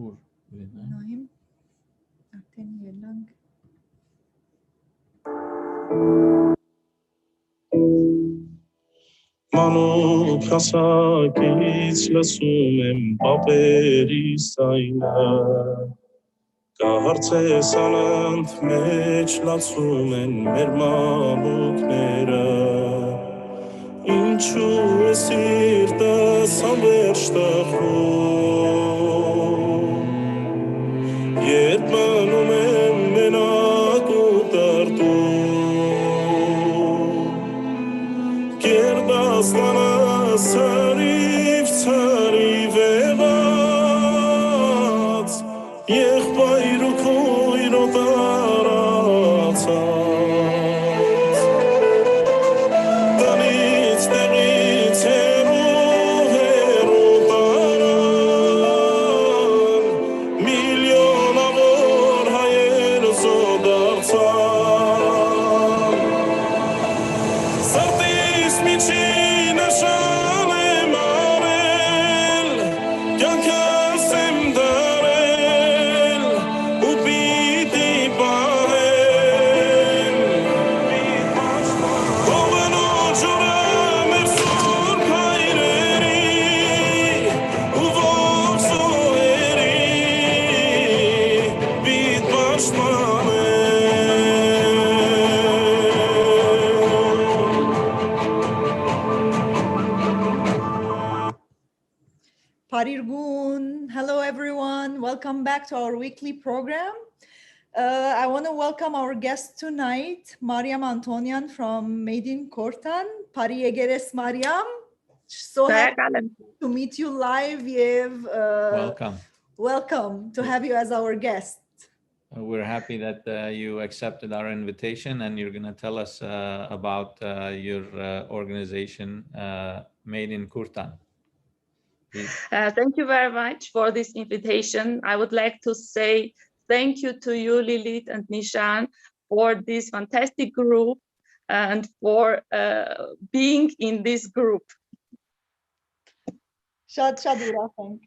Naim. Ateni lang. Մանուկ հասակից լսում եմ պապերի սայնը Կահարցես անանդ մեջ լացում են մեր մանուկները Ինչու է սիրտս անվերջ տխրում Երբ մնում եմ մենակ ու տրտում Կերդաստանը սարիվ եղած Եղբայր ու քույրո տարածած Տնից տեղից հեռու տարան Միլիոնավոր հայեր զոդարձան Սրտիս միջին նշան եմ արել Կյանքս եմ դարել ու պիտի պահել Հողնոտ ջուրը մեր սուրբ հայրերի ու ողջ զոհերի պիտ պաշտպանել Parirgun. Hello, everyone. Welcome back to our weekly program. I want to welcome our guest tonight, Mariam Antonian from Made in Kortan. Pari Egeres Mariam. So happy to meet you live, Yev. Welcome to have you as our guest. We're happy that you accepted our invitation and you're going to tell us about your organization, Made in Kurtan. Thank you very much for this invitation. I would like to say thank you to you, Lilith and Nishan, for this fantastic group and for being in this group. Շատ ուրախ ենք։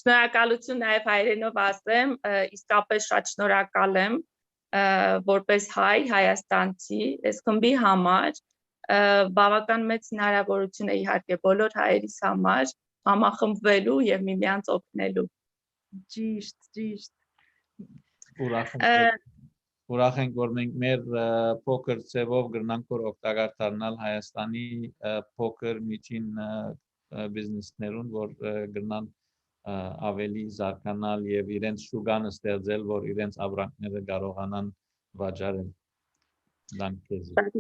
Շնորհակալություն նաև հայրենով ասեմ, իսկապես շատ շնորհակալ եմ որպես հայ հայաստանցի, այս խմբի համար բավական մեծ հնարավորություն է իհարկե բոլոր հայերիս համար համախմբվելու եւ միմյանց օգնելու։ Ճիշտ։ Ուրախ ենք, որ մենք մեր փոքր ծևով գրնանք որ օգտակար դառնալ Հայաստանի փոքր միջին բիզնեսներուն, որ գրնան ավելի զարգանալ եւ իրենց շուկան ստեղծել, որ իրենց ապրանքները կարողանան վաճառել։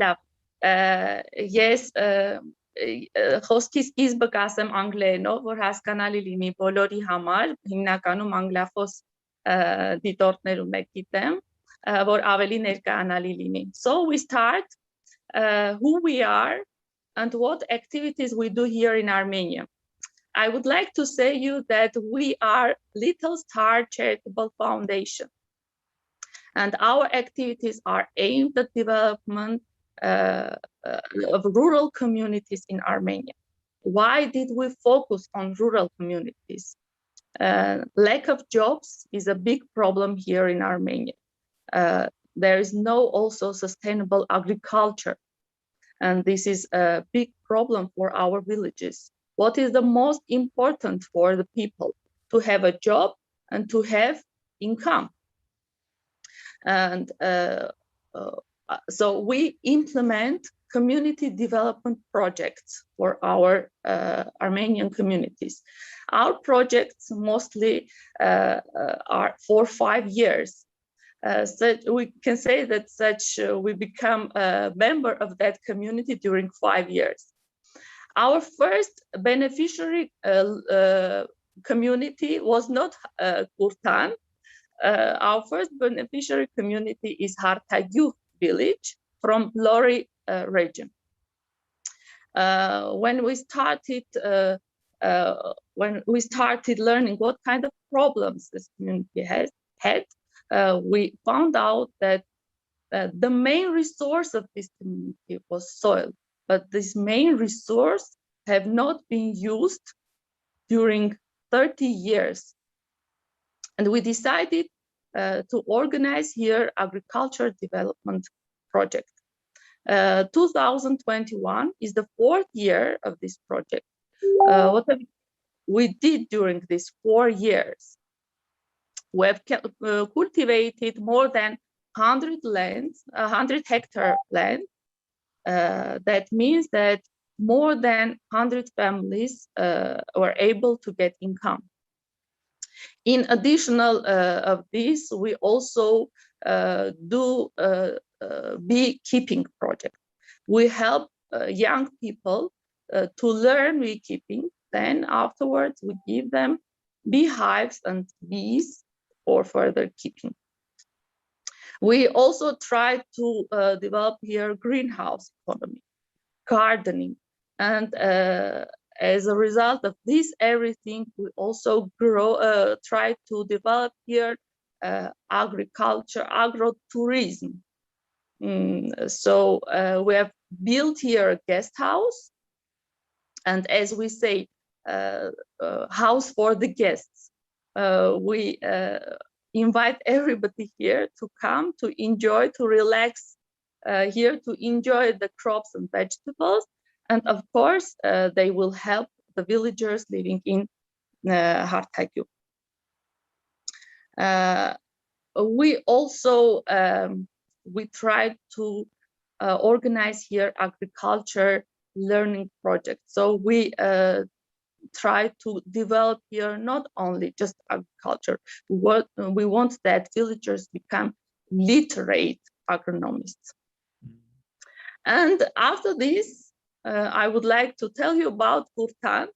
Լավ։ Ես խոսքի սկիզբը կասեմ անգլերենով, որ հասկանալի լինի բոլորի համար, հիմնականում անգլիախոս դիտորդներում եք գիտեմ, որ ավելի ներկայանալի լինի։ So we start who we are and what activities we do here in Armenia. I would like to say you that we are Little Star Charitable Foundation, and our activities are aimed at development of rural communities in Armenia. Why did we focus on rural communities? Lack of jobs is a big problem here in Armenia. There is no also sustainable agriculture, and this is a big problem for our villages. What is the most important for the people? To have a job and to have income. And so we implement community development projects for our Armenian communities. Our projects mostly are for 5 years. So we can say that we become a member of that community during 5 years. Our first beneficiary community was not Kurtan. Our first beneficiary community is Hartagyu village from Lori region. When we started learning what kind of problems this community had, we found out that the main resource of this community was soil, but this main resource have not been used during 30 years. And we decided to organize here agriculture development project. 2021 is the 4th year of this project. What we did during these 4 years, we have cultivated more than 100 hectare land. That means that more than 100 families were able to get income. In additional of this, we also do beekeeping project. We help young people to learn beekeeping. Then afterwards, we give them beehives and bees for further keeping. We also try to develop here greenhouse economy, gardening, and as a result of this everything, we also try to develop here agriculture, agrotourism. So we have built here a guest house, and as we say, house for the guests. We invite everybody here to come, to enjoy, to relax here, to enjoy the crops and vegetables. And of course, they will help the villagers living in Hartagyu. We also, we tried to organize here agriculture learning projects. So we try to develop here not only just agriculture, we want that villagers become literate agronomists. And after this, I would like to tell you about Kurtan.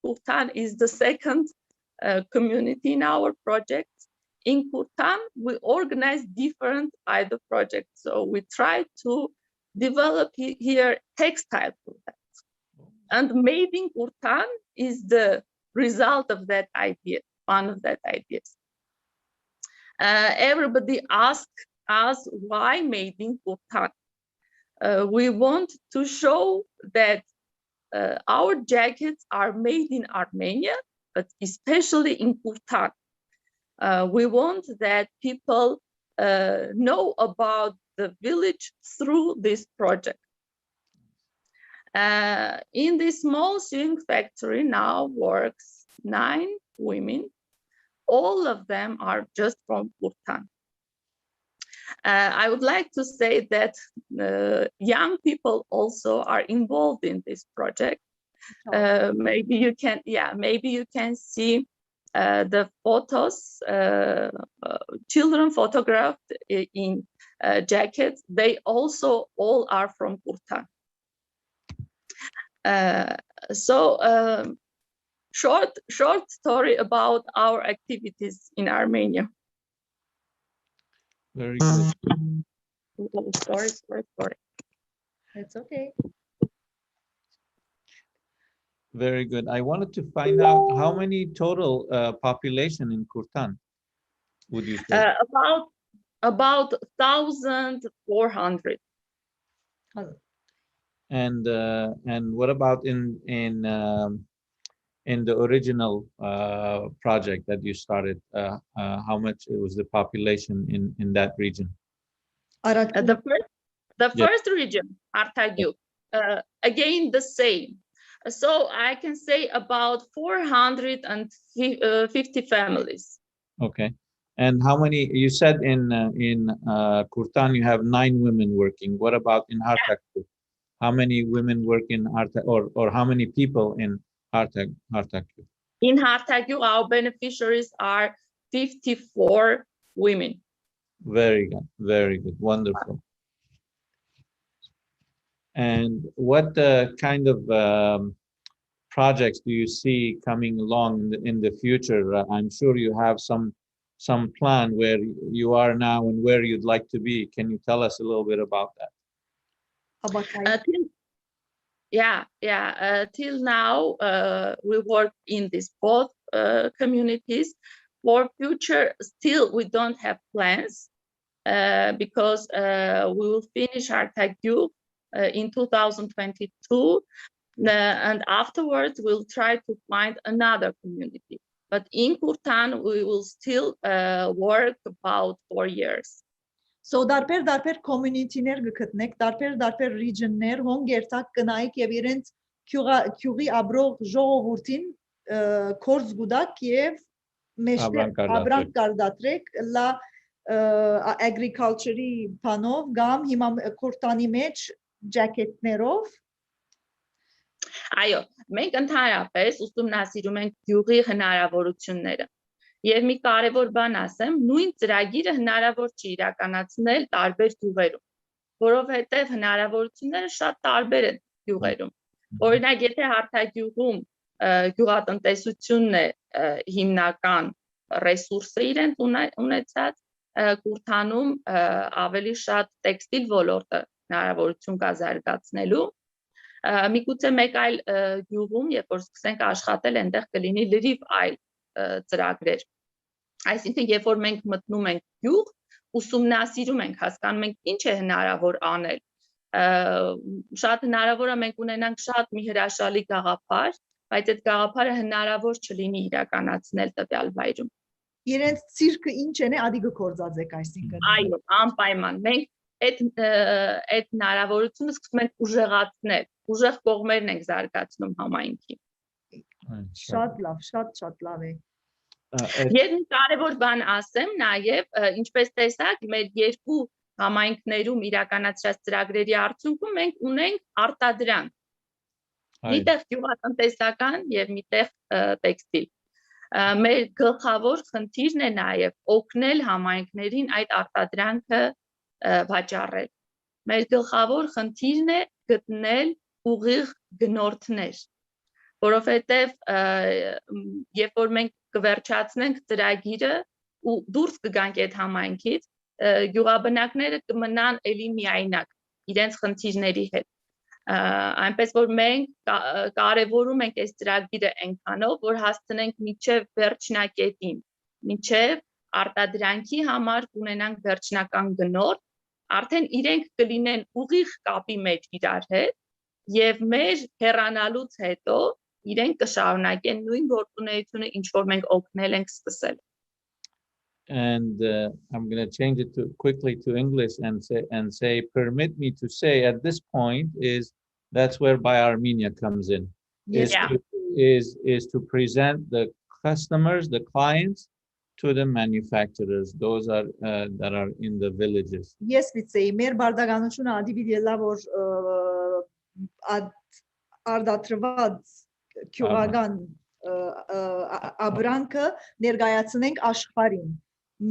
Kurtan is the second community in our project. In Kurtan, we organize different other projects. So we try to develop here textile products. And Made in Kurtan is the result of that idea, one of that ideas. Everybody asks us why Made in Kurtan. We want to show that our jackets are made in Armenia, but especially in Kurtan. We want that people know about the village through this project. In this small sewing factory now works 9 women. All of them are just from Kurtan. I would like to say that young people also are involved in this project. Maybe you can see the photos, children photographed in jackets. They also all are from Kurtan. Short story about our activities in Armenia. Very good. Oh, sorry. It's okay. Very good. I wanted to find out how many total population in Kurtan would you say? About 1,400. And what about in the original project that you started? How much was the population in that region? The first region, Artagyu, again the same. So I can say about 450 families. Okay. And how many? You said in Kurtan you have 9 women working. What about in Hartagyu? How many women work in Hartagyu, or how many people in Hartagyu? In Hartagyu, our beneficiaries are 54 women. Very good, wonderful. And what kind of projects do you see coming along in the future? I'm sure you have some plan where you are now and where you'd like to be. Can you tell us a little bit about that? Till now, we work in these both communities. For future, still we don't have plans because we will finish Hartagyu in 2022, and afterwards we'll try to find another community. but in Kurtan we will still work about 4 years. So դարբեր community-ներ գտնեք, դարբեր region-ներ, հոն գերտակ կնայիք եւ իրենց քյուղի աբրող ժողովուրդին կորձ գուդակ եւ մեջտեղ abrank կարդատրեք լա agriculture-ի բանով գամ հիմա Kurtani մեջ jacket-ներով Այո, մենք ընդհանրապես ուսումնասիրում ենք գյուղի հնարավորությունները։ Եվ մի կարևոր բան ասեմ, նույն ծրագիրը հնարավոր չի իրականացնել տարբեր գյուղերում, որովհետև հնարավորությունները շատ տարբեր են գյուղերում։ Օրինակ, եթե հարթագյուղում գյուղատնտեսությունն է հիմնական ռեսուրսը իրենց ունեցած, Kurtանում ավելի շատ տեքստիլ ոլորտը հնարավորություն կա զարգացնելու։ Միգուցե մեկ այլ գյուղում, երբ որ սկսենք աշխատել, այնտեղ կլինի լրիվ այլ ծրագրեր։ Այսինքն, երբ որ մենք մտնում ենք գյուղ, ուսումնասիրում ենք, հասկանում ենք ինչ է հնարավոր անել։ Շատ հնարավոր է մենք ունենանք շատ մի հրաշալի գաղափար, բայց այդ գաղափարը հնարավոր չլինի իրականացնել տվյալ վայրում։ Իրենց ցիրկը ինչ է, ադիգը կորձած եք այսինքն։ Այո, անպայման։ Մենք այդ հնարավորությունը սկսում ենք ուժեղացնել, ուժեղ կողմերն ենք զարգացնում համայնքի։ Շատ լավ, շատ լավ է։ Եվ մի կարևոր բան ասեմ նաև, ինչպես տեսակ, մեր երկու համայնքներում իրականացրած ծրագրերի արդյունքում մենք ունենք արտադրանք։ Միտեղ գյուղատնտեսական եւ միտեղ տեքստիլ։ Մեր գլխավոր խնդիրն է նաև օգնել համայնքներին այդ արտադրանքը վաճառել։ Մեր գլխավոր խնդիրն է գտնել ուղիղ գնորդներ, որովհետև երբ որ մենք կվերջացնենք ծրագիրը ու դուրս կգանք այդ համայնքից, գյուղաբնակները կմնան էլի միայնակ իրենց խնդիրների հետ։ Այնպես որ մենք կարևորում ենք այս ծրագիրը այնքանով, որ հասցնենք մինչև վերջնակետին, մինչև արտադրանքի համար կունենանք վերջնական գնորդ, արդեն իրենք կլինեն ուղիղ կապի մեջ իրար հետ եւ մեր հեռանալուց հետո իրենք կշարունակեն նույն գործունեությունը, ինչ որ մենք օգնել ենք սկսել։ And I'm going to change it quickly to English and say, permit me to say at this point that's where Buy Armenia comes in. Is to present the customers, the clients to the manufacturers. Those are that are in the villages. Yes, we say մեր բարդականությունը ադիվիդելա որ արդատրված քյուղական abranքը ներկայացնենք աշխարհին։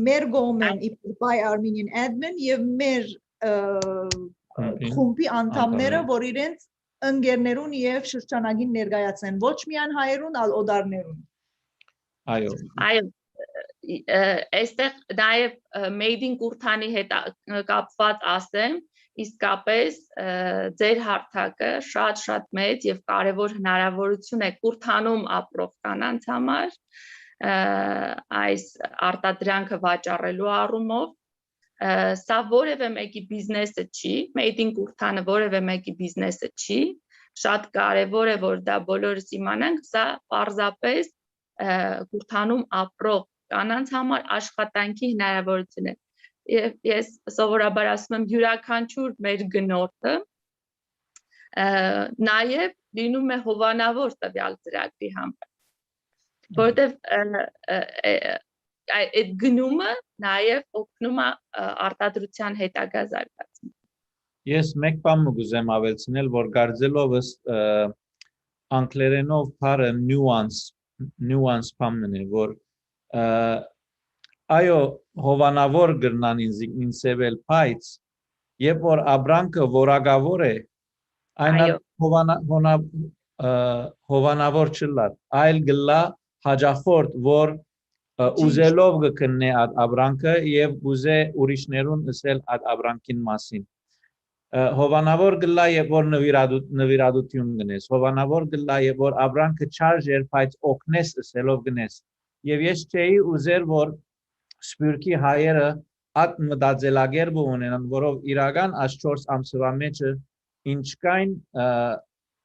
Մեր գոմեն Buy Armenian admin եւ մեր խումբի անդամները, որ իրենց ընկերներուն եւ շրջանագին ներկայացնեն, ոչ միայն հայերուն, այլ օդարներուն։ Այո։ Այստեղ նաև Made in Kurtani հետ կապված ասեմ, իսկապես ձեր հարթակը շատ մեծ եւ կարեւոր հնարավորություն է Kurtանում ապրող կանանց համար այս արտադրանքը վաճառելու առումով։ Սա որևէ մեկի բիզնեսը չի, Made in Kurtane որևէ մեկի բիզնեսը չի, շատ կարևոր է որ դա բոլորս իմանանք, սա պարզապես Kurtանում ապրող կանանց համար աշխատանքի հնարավորություն է։ Եվ ես սովորաբար ասում եմ յուրաքանչյուր մեր գնորդը նաև լինում է հովանավոր տվյալ ծրագրի համար, որովհետև այդ գնումը նաև օգնում է արտադրության հետագա զարգացման։ Ես մեկ բան կուզեմ ավելցնել, որ գարձելովս անգլերենով բառը nuance բանն է, որ այո հովանավոր գրնան ինձ բայց երբ որ abranքը որակավոր է, այն հովանավոր չլար, այլ գլա հաջախորդ, որ ուզելով գտնե այդ abranքը եւ ուզե ուրիշներուն ասել այդ abranքին մասին։ Հովանավոր գլա երբ որ նվիրատություն գնես, հովանավոր գլա երբ որ abranքը չարժեր, բայց օգնես ասելով գնես։ Եվ ես չէի ուզեր որ Սփյուռքի հայերը այդ մտածելակերպը ունենան, որով իրական այս 4 ամսվա մեջ ինչքան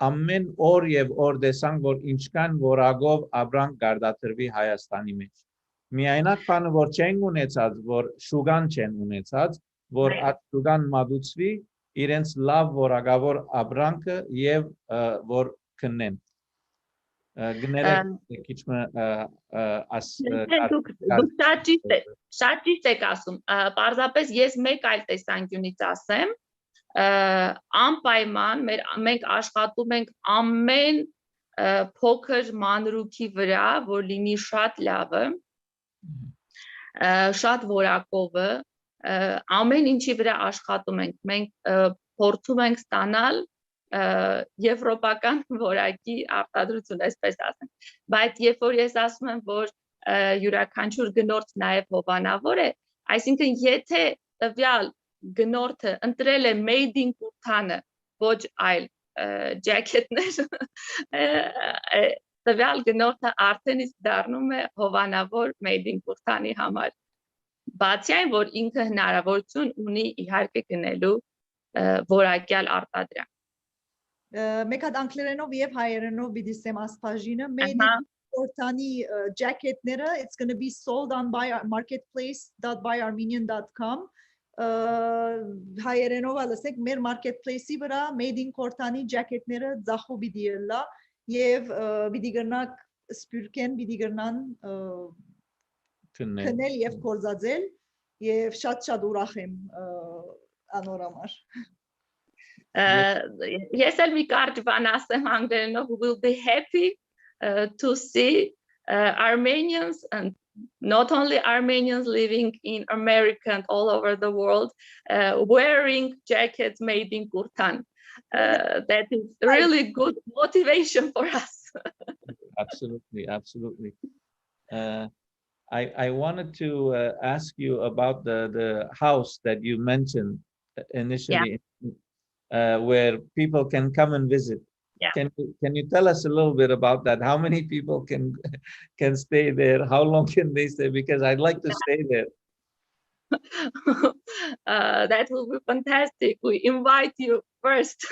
ամեն օր եւ օր տեսանք, որ ինչքան որակով ապրանք գարդատրվի Հայաստանի մեջ։ Միայնակ բանը, որ չեն ունեցած, որ շուգան չեն ունեցած, որ այդ շուգան մատուցվի իրենց լավ որակավոր ապրանքը եւ որ քննեն։ Գներեք քիչ դուք շատ ճիշտ եք ասում։ Պարզապես ես մեկ այլ տեսանկյունից ասեմ, անպայման մենք աշխատում ենք ամեն փոքր մանրուքի վրա, որ լինի շատ լավը, շատ որակովը, ամեն ինչի վրա աշխատում ենք, մենք փորձում ենք ստանալ եվրոպական որակի արտադրություն, այսպես ասեմ, բայց երբ որ ես ասում եմ, որ յուրաքանչյուր գնորդ նաև հովանավոր է, այսինքն եթե տվյալ գնորդը ընտրել է made in Kurdistանը, ոչ այլ ջակետներ, տվյալ գնորդը արդեն իսկ դառնում է հովանավոր made in Kurdistանի համար։ Բացի այն, որ ինքը հնարավորություն ունի իհարկե գնելու որակյալ արտադրանք։ Մեկ հատ անգլերենով եւ հայերենով բիդիսեմ ասպաժինը made in Kurdistani jacketները, it's going to be sold on marketplace.buyarmenian.com հայերենով ասեք մեր marketplace-ի վրա made in Kurdistani jacketները ձախու պիտի ելա եւ պիտի գնանք սպյուրքեն պիտի գնան քնել եւ կորզածել եւ շատ ուրախ եմ անոր համար Yes, and we will be happy to see Armenians, and not only Armenians living in America and all over the world, wearing jackets made in Kurdistan. That is really good motivation for us. Absolutely, absolutely. I wanted to ask you about the house that you mentioned initially. Yeah. Where people can come and visit. Yeah. Can you tell us a little bit about that? How many people can stay there? How long can they stay? Because I'd like to stay there. That will be fantastic. We invite you first.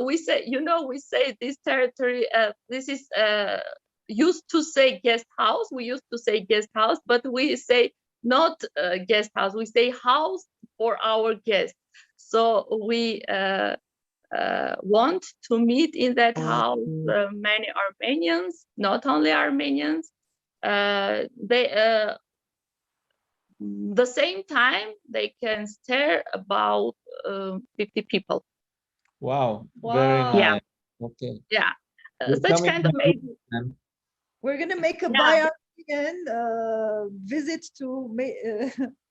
We say this territory. This is used to say guest house. We used to say guest house, but we say not guest house. We say house for our guests. So we want to meet in that house many Armenians, not only Armenians. The same time they can stay about 50 people. Wow. Very nice. Yeah. Okay. Yeah. Such kind of amazing. We're gonna make a bi-Armenian visit to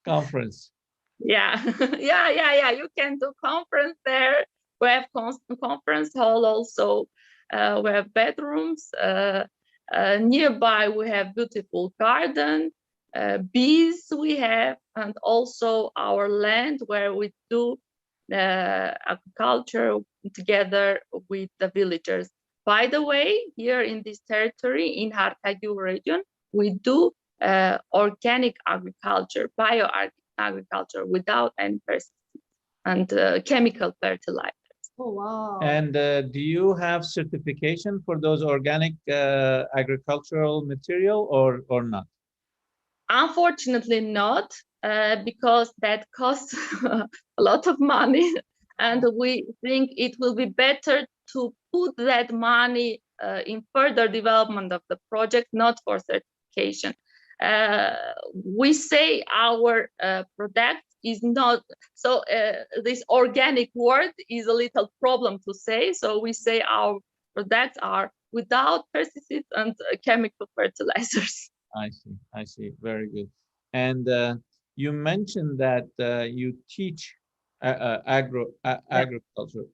conference. Yeah. You can do conference there. We have conference hall also. We have bedrooms. Nearby we have beautiful garden, bees we have, and also our land where we do agriculture together with the villagers. By the way, here in this territory, in Hartagül region, we do organic agriculture, bio-agriculture without any pesticides and chemical fertilizers. Oh, wow. And do you have certification for those organic agricultural material or not? Unfortunately not, because that costs a lot of money. And we think it will be better to put that money in further development of the project, not for certification. We say our product is not, so this organic word is a little problem to say. So we say our products are without pesticides and chemical fertilizers. I see. Very good. And you mentioned that you teach agriculture.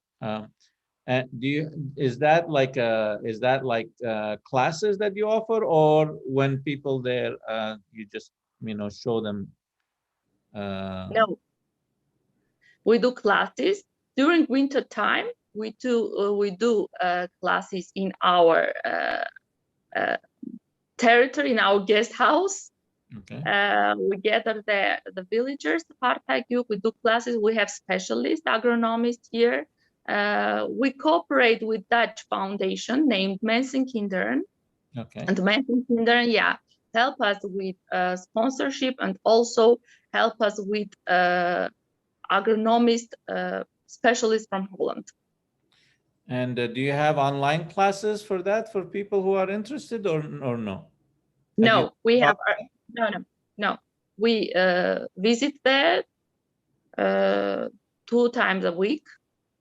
And is that like classes that you offer, or when people there you just show them? No, we do classes during winter time. We do classes in our territory, in our guest house. Okay. We gather the villagers, we do classes. We have specialist agronomists here We cooperate with Dutch foundation named Mensenkinderen. Okay. And Mensenkinderen, yeah, help us with sponsorship and also help us with agronomist specialists from Holland. And do you have online classes for that, for people who are interested, or no? No, we have no. We visit there 2 times a week.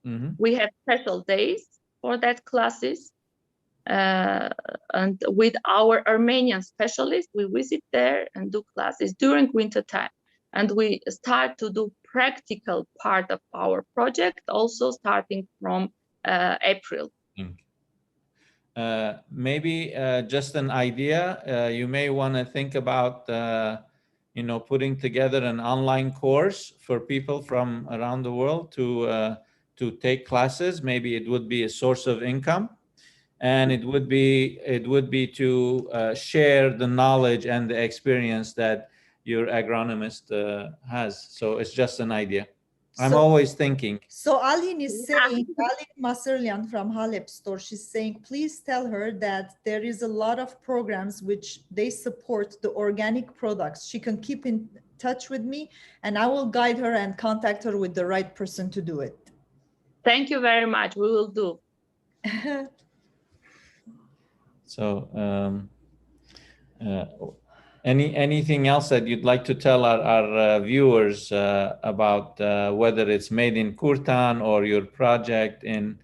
Mm-hmm. We have special days for that classes. And with our Armenian specialists, we visit there and do classes during winter time. And we start to do practical part of our project also starting from April. Maybe just an idea, you may want to think about putting together an online course for people from around the world to take classes. Maybe it would be a source of income, and it would be to share the knowledge and the experience that your agronomist has. So it's just an idea. I'm always thinking. So Alin is saying, Alin Masarlian from Halep store, she's saying, please tell her that there is a lot of programs which they support the organic products. She can keep in touch with me and I will guide her and contact her with the right person to do it. Thank you very much. We will do. So anything else that you'd like to tell our viewers about whether it's made in Kurtan or your project in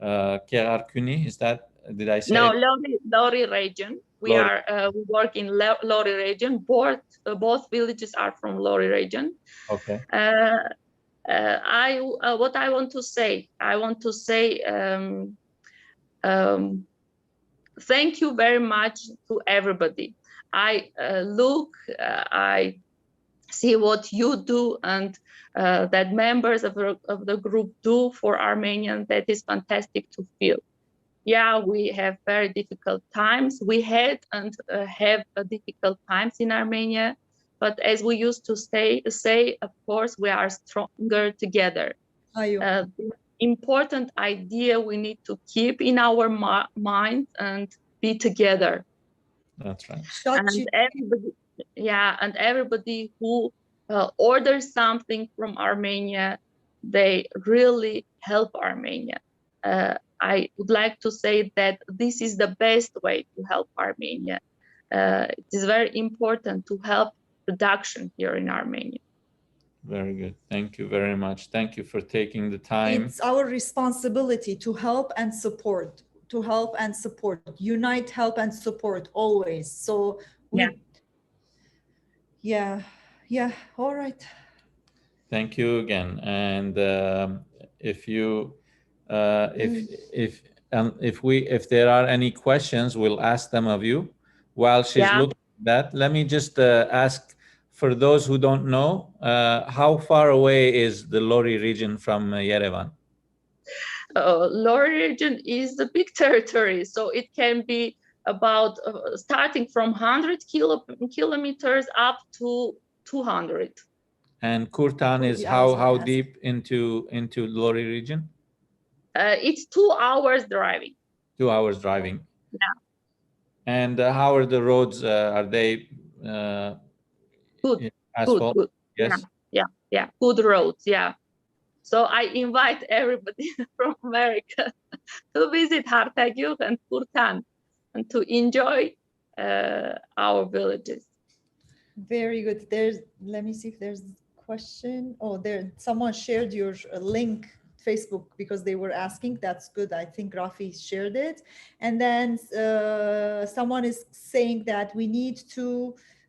Kerarkuni? Did I say no, it? Lori region. We work in Lori region. Both villages are from Lori region. Okay. What I want to say, thank you very much to everybody. I see what you do and that members of the group do for Armenians. That is fantastic to feel. Yeah, we have very difficult times. We had and have difficult times in Armenia, but as we used to say, of course, we are stronger together. The important idea we need to keep in our mind and be together. That's right. And everybody who orders something from Armenia, they really help Armenia. I would like to say that this is the best way to help Armenia. It is very important to help production here in Armenia. Very good. Thank you very much. Thank you for taking the time. It's our responsibility to help and support, unite, help and support always. So yeah. All right. Thank you again. And if there are any questions, we'll ask them of you. While she's looking at that, let me just ask, for those who don't know, how far away is the Lori region from Yerevan? Lori region is a big territory, so it can be about starting from 100 kilometers up to 200. And Kurtan is how deep into Lori region? It's 2 hours driving. 2 hours driving. Yeah. And how are the roads? Are they good? Asphalt? Good. Yes. Yeah. Good roads. Yeah. So I invite everybody from America to visit Hartagyur and Kurtan and to enjoy our villages. Very good. Let me see if there's a question. Oh, someone shared your link, Facebook, because they were asking. That's good. I think Rafi shared it. And then someone is saying that we need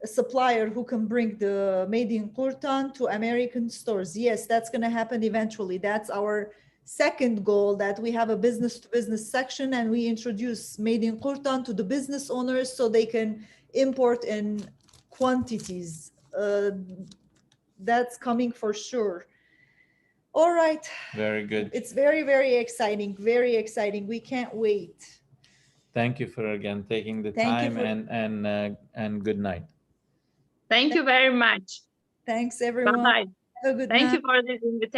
a supplier who can bring the made in Kurtan to American stores. Yes, that's going to happen eventually. That's our second goal, that we have a business to business section and we introduce made in Kurtan to the business owners so they can import in quantities. That's coming for sure. All right. Very good. It's very, very exciting. Very exciting. We can't wait. Thank you for again taking the time and good night. Thank you very much. Thanks everyone. Bye-bye. Have a good night. Thank you for this invitation.